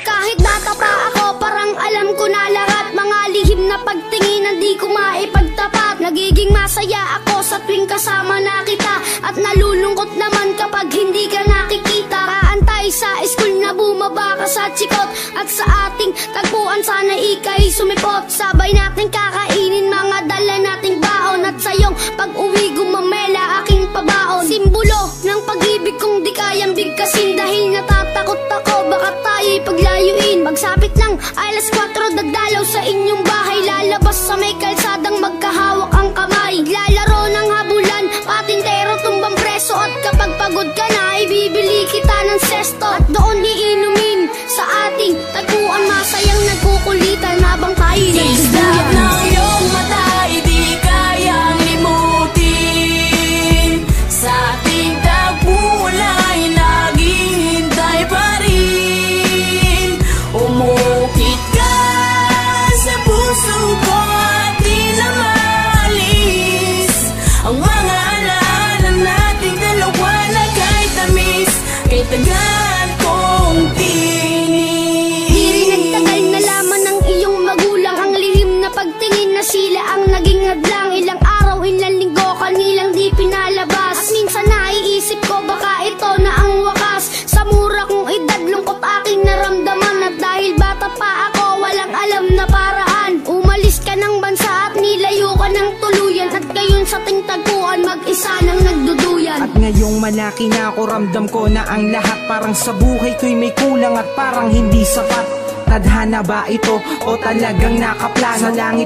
Kahit bata pa ako, parang alam ko na lahat. Mga lihim na pagtingin, di ko maipagtapat. Nagiging masaya ako sa tuwing kasama na kita, at nalulungkot naman kapag hindi ka nakikita. Kaantay sa school na bumaba ka sa chikot, at sa ating tagpuan sana ika'y sumipot. Sabay natin kakainin mga dala nating baon, at sayong pag-uwi gumamela aking pabaon. Simbolo ng pag-ibig kong di kayang bigkasin, dahil natatakot ako baka tayo'y paglayuin. Magsapit lang alas 4, dadalaw sa inyong bahay, lalabas sa may kalsadang magkahawak ang kamay. Lalaro ng habulan, patintero tumbang preso, at kapag pagod ka na ibibili kita ng sesto. At doon iinumin sa ating tagpuan, masayang nagkukulitan habang tayo'y nagduduyan. ng iyong mata, di kayang limutin. Sa ating tagpuan ay naghihintay pa rin. Umukit ka sa puso ko at di na maalis ang mga alaala nating dalawa na kay tamis, kay tagal kong tinis. Di rin nagtagal na laman ng iyong magulang, ang lihim na pagtingin na sila ang naging hadlang. Ilang araw, ilang linggo, kanilang di pinalabas, at minsan naiisip ko baka ito na ang wakas. Sa mura kong edad, lungkot aking naramdaman, at dahil bata pa ako, walang alam na paraan. Umalis ka ng bansa at nilayo ka ng tuluyan, at ngayon sa ting tagpuan mag-isa nang nagduduyan. At ngayong malaki na ako, ramdam ko na ang lahat parang sa buhay ko'y may kulang at parang hindi sapat. Tadhana ba ito o talagang nakaplano? Sa langit